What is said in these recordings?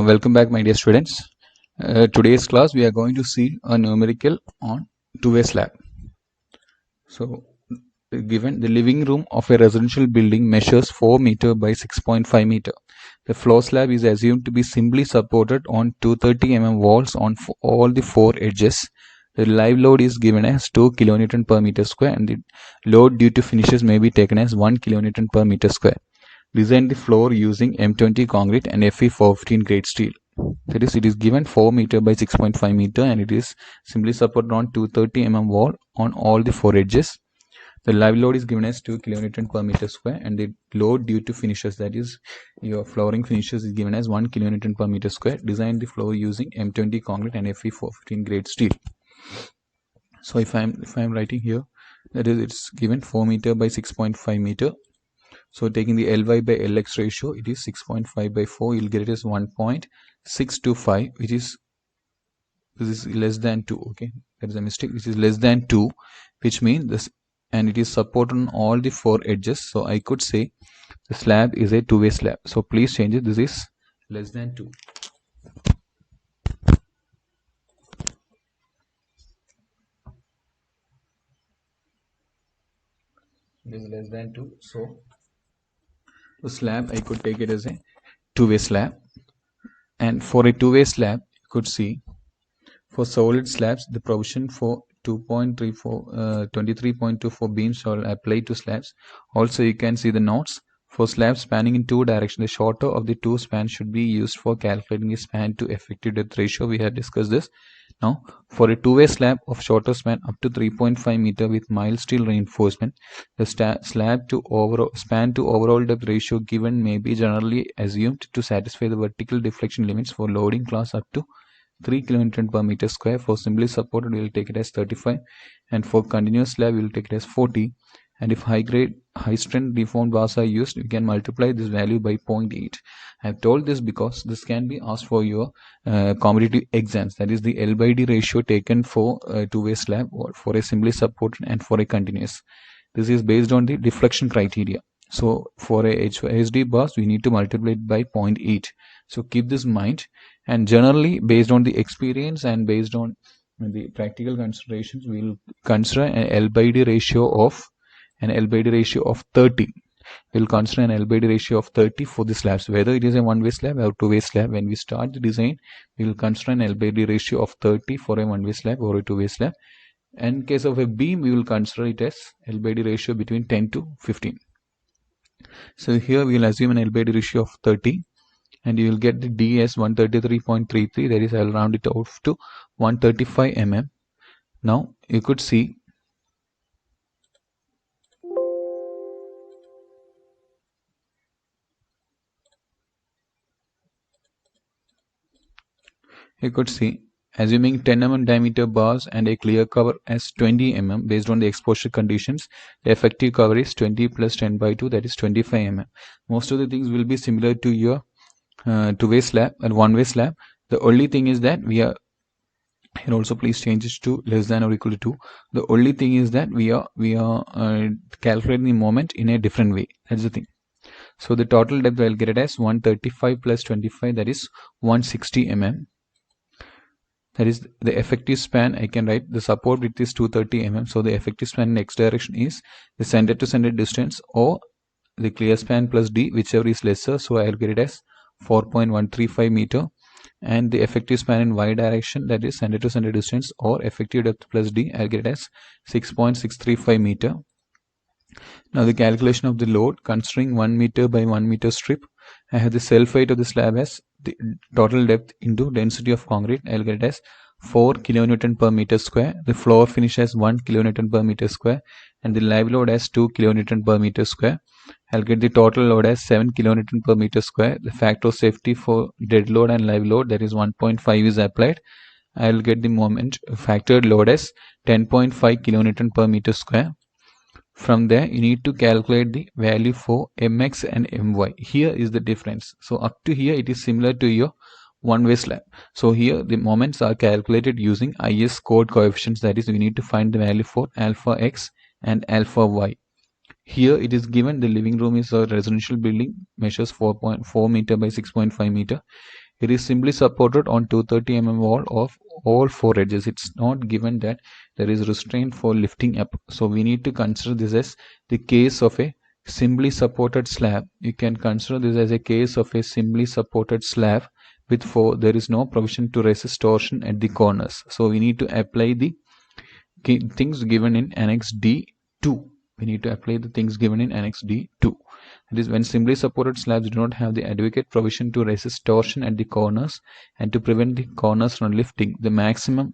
Welcome back, my dear students. Today's class we are going to see a numerical on two-way slab. So, given the living room of a residential building measures 4 meter by 6.5 meter. The floor slab is assumed to be simply supported on 230 mm walls on all the four edges. The live load is given as 2 kN per meter square, and the load due to finishes may be taken as 1 kN per meter square. Design the floor using M20 concrete and Fe 415 grade steel. That is, it is given 4 meter by 6.5 meter, and it is simply supported on 230 mm wall on all the four edges. The live load is given as 2 kN per meter square, and the load due to finishes, that is your flooring finishes, is given as 1 kN per meter square. Design the floor using M20 concrete and Fe 415 grade steel. So if I'm writing here, that is, it's given 4 meter by 6.5 meter. So taking the Ly by Lx ratio, it is 6.5 by 4. You'll get it as 1.625, which is, this is less than 2. Okay, that is a mistake. This is less than 2, which means this, and it is supported on all the four edges. So I could say the slab is a two-way slab. So please change it. This is less than 2. This is less than 2. So the slab, I could take it as a two-way slab. And for a two-way slab, you could see for solid slabs, the provision for 23.24 beams shall apply to slabs. Also, you can see the notes. For slabs spanning in two directions, the shorter of the two spans should be used for calculating the span to effective depth ratio. We have discussed this. Now, for a two-way slab of shorter span up to 3.5 meter with mild steel reinforcement, the slab to span to overall depth ratio given may be generally assumed to satisfy the vertical deflection limits for loading class up to 3 kN per meter square. For simply supported, we will take it as 35, and for continuous slab, we will take it as 40. And if high strength deformed bars are used, we can multiply this value by 0.8. I have told this because this can be asked for your competitive exams. That is the L by D ratio taken for a two-way slab, or for a simply supported and for a continuous. This is based on the deflection criteria. So for a HSD bars, we need to multiply it by 0.8. So keep this in mind. And generally, based on the experience and based on the practical considerations, we will consider an L by D ratio of 30. We will consider an L by D ratio of 30 for the slabs, whether it is a one-way slab or two-way slab. When we start the design, we will consider an L by D ratio of 30 for a one-way slab or a two-way slab. And in case of a beam, we will consider it as L by D ratio between 10 to 15. So here we will assume an L by D ratio of 30, and you will get the D as 133.33. That is, I will round it off to 135 mm. Now you could see assuming 10 mm diameter bars and a clear cover as 20 mm based on the exposure conditions, the effective cover is 20 plus 10 by 2, that is 25 mm. Most of the things will be similar to your two-way slab and one-way slab. The only thing is that we are here, also please change it to less than or equal to 2. The only thing is that we are calculating the moment in a different way. That's the thing. So the total depth, I'll get it as 135 plus 25, that is 160 mm. That is the effective span. I can write the support width is 230 mm. So the effective span in x direction is the center to center distance, or the clear span plus d, whichever is lesser. So I'll get it as 4.135 meter. And the effective span in y direction, that is center to center distance or effective depth plus d, I'll get it as 6.635 meter. Now the calculation of the load, considering 1 meter by 1 meter strip, I have the self weight of the slab as the total depth into density of concrete. I'll get it as 4 kN per meter square. The floor finish as 1 kN per meter square, and the live load as 2 kN per meter square. I'll get the total load as 7 kN per meter square. The factor of safety for dead load and live load, that is 1.5, is applied. I'll get the moment factored load as 10.5 kN per meter square. From there, you need to calculate the value for mx and my. Here is the difference. So up to here, it is similar to your one-way slab. So here the moments are calculated using IS code coefficients. That is, we need to find the value for alpha x and alpha y. Here it is given the living room is a residential building, measures 4.4 meter by 6.5 meter. It is simply supported on 230 mm wall of all four edges. It's not given that there is restraint for lifting up. So we need to consider this as the case of a simply supported slab. You can consider this as a case of a simply supported slab with four. There is no provision to resist torsion at the corners. So we need to apply the things given in Annex D2. We need to apply the things given in Annex D2. That is, when simply supported slabs do not have the adequate provision to resist torsion at the corners and to prevent the corners from lifting, the maximum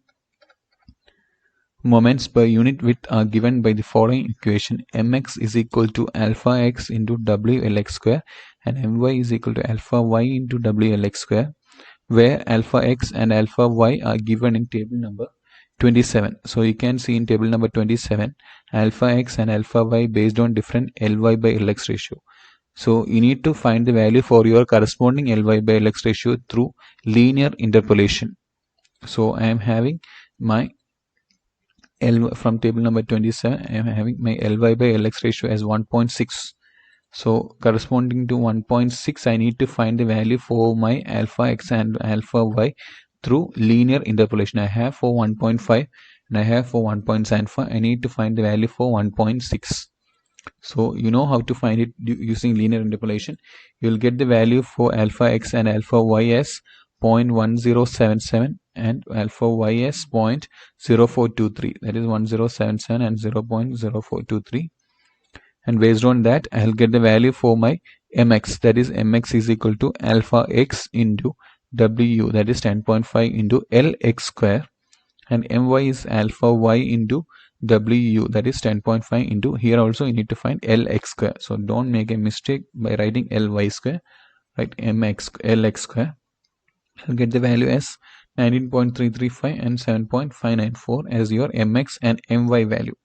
moments per unit width are given by the following equation: mx is equal to alpha x into WLX square and my is equal to alpha y into WLX square, where alpha x and alpha y are given in table number 27. So you can see in table number 27 alpha x and alpha y based on different Ly by Lx ratio. So you need to find the value for your corresponding Ly by Lx ratio through linear interpolation. So I am having my L from table number 27, I am having my Ly by Lx ratio as 1.6. So corresponding to 1.6, I need to find the value for my alpha x and alpha y through linear interpolation. I have for 1.5 and I have for 1.75. I need to find the value for 1.6. So you know how to find it using linear interpolation. You will get the value for alpha x and alpha y as 0.1077 and alpha y as 0.0423. That is 1077 and 0.0423. And based on that, I'll get the value for my mx. That is, mx is equal to alpha x into W, that is 10.5 into Lx square, and my is alpha y into W, that is 10.5 into, here also you need to find Lx square. So don't make a mistake by writing Ly square, right? Lx square. I'll get the value as 19.335 and 7.594 as your mx and my value.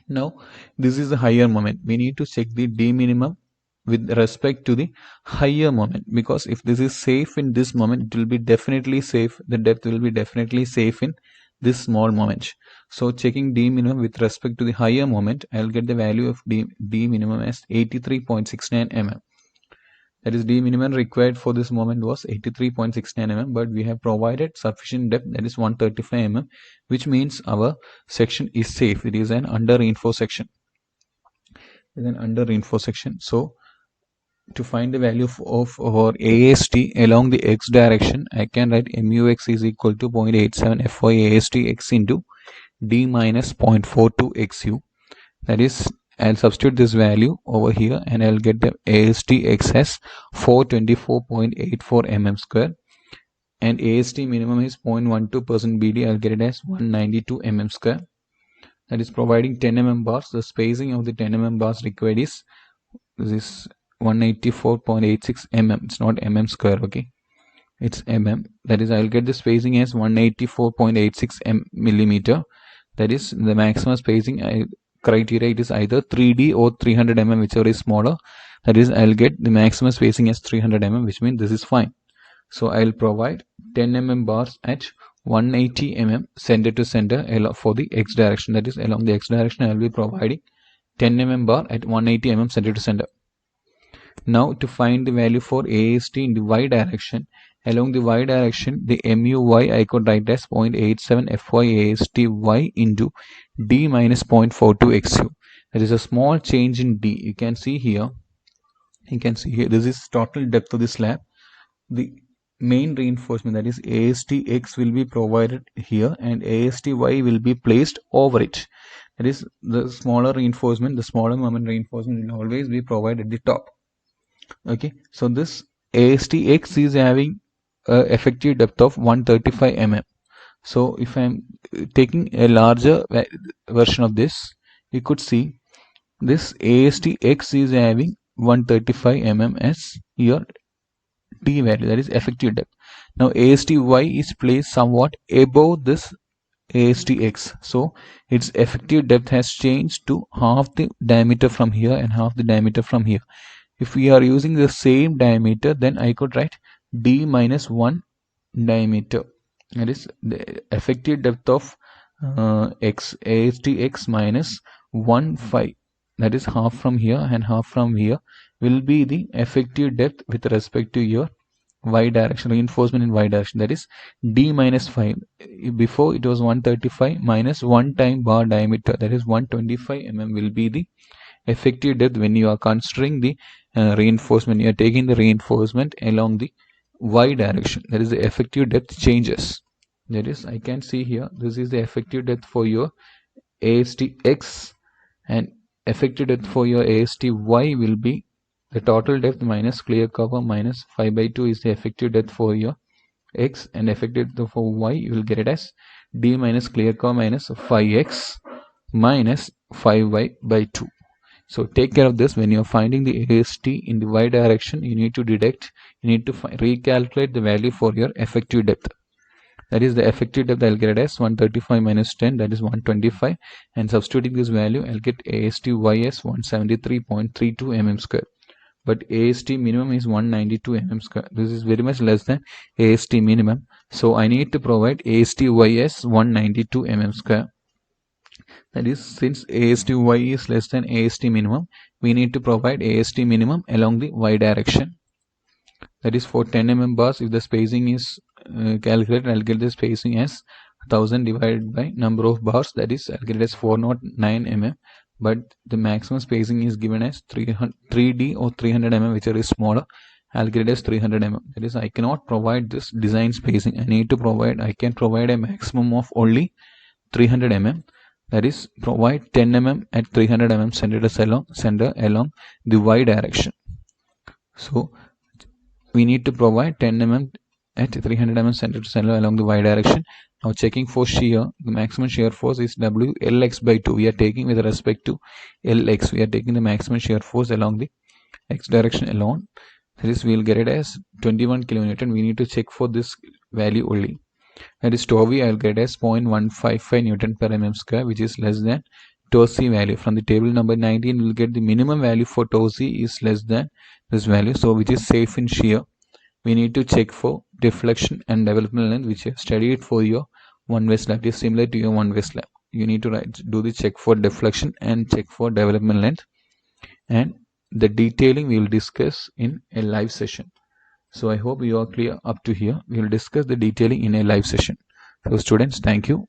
Now this is the higher moment. We need to check the d minimum with respect to the higher moment, because if this is safe in this moment, it will be definitely safe, the depth will be definitely safe in this small moment. So checking d minimum with respect to the higher moment, I'll get the value of d minimum as 83.69 mm. That is, d minimum required for this moment was 83.69 mm, but we have provided sufficient depth, that is 135 mm, which means our section is safe. It is an under reinforced section. So to find the value of our AST along the x direction, I can write MUX is equal to 0.87 FY AST x into D minus 0.42 XU. That is, I'll substitute this value over here and I'll get the AST x as 424.84 mm square, and AST minimum is 0.12% BD. I'll get it as 192 mm square. That is providing 10 mm bars. The spacing of the 10 mm bars required is this 184.86 mm. It's not mm square, okay, it's mm. That is, I'll get the spacing as 184.86 millimeter. That is the maximum spacing criteria. It is either 3D or 300 mm, whichever is smaller. That is, I'll get the maximum spacing as 300 mm, which means this is fine. So I'll provide 10 mm bars at 180 mm center to center for the x direction. That is, along the x direction, I'll be providing 10 mm bar at 180 mm center to center. Now to find the value for AST in the y direction, along the y direction, the MUY I could write as 0.87 FY AST y into D minus 0.42 XU. There is a small change in D. You can see here, this is total depth of the slab. The main reinforcement, that is AST x, will be provided here and AST y will be placed over it. That is, the smaller reinforcement, the smaller moment reinforcement will always be provided at the top. Okay, so this AST x is having effective depth of 135 mm. So if I am taking a larger version of this, you could see this AST x is having 135 mm as your D value, that is effective depth. Now AST y is placed somewhat above this AST x, so its effective depth has changed to half the diameter from here and half the diameter from here. If we are using the same diameter, then I could write D minus 1 diameter. That is the effective depth of AST x minus 1.5. That is half from here and half from here will be the effective depth with respect to your y direction, reinforcement in y direction, that is d minus 5. Before it was 135 minus 1 time bar diameter, that is 125 mm will be the effective depth when you are considering the reinforcement. You are taking the reinforcement along the y direction, that is the effective depth changes. That is, I can see here, this is the effective depth for your AST X, and effective depth for your AST Y will be the total depth minus clear cover minus 5/2 is the effective depth for your X, and effective depth for Y you will get it as D minus clear cover minus 5X minus 5Y/2. So take care of this. When you are finding the AST in the Y direction, you need to recalculate the value for your effective depth. That is the effective depth. I'll get it as 135 minus 10, that is 125, and substituting this value I'll get AST Y as 173.32 mm square, but AST minimum is 192 mm square. This is very much less than AST minimum, so I need to provide AST Y as 192 mm square. That is, since AST Y is less than AST minimum, we need to provide AST minimum along the Y direction. That is, for 10 mm bars, if the spacing is calculated, I'll get the spacing as 1000 divided by number of bars, that is, I'll get it as 409 mm, but the maximum spacing is given as 3D or 300 mm, whichever is smaller. I'll get it as 300 mm. That is, I cannot provide this design spacing. I can provide a maximum of only 300 mm. That is, provide 10 mm at 300 mm center along the Y direction. So we need to provide 10 mm at 300 mm center to center along the Y direction. Now checking for shear, the maximum shear force is W Lx/2. We are taking with respect to Lx, we are taking the maximum shear force along the X direction alone. That is, we will get it as 21 kilonewton. We need to check for this value only. That is, tau v I will get as 0.155 Newton per mm square, which is less than tau c value. From the table number 19, we will get the minimum value for tau c is less than this value, so which is safe in shear. We need to check for deflection and development length, which you have studied for your one-way slab. It is similar to your one-way slab. You need to do the check for deflection and check for development length, and the detailing we will discuss in a live session. So I hope you are clear up to here. We will discuss the detailing in a live session. So students, thank you.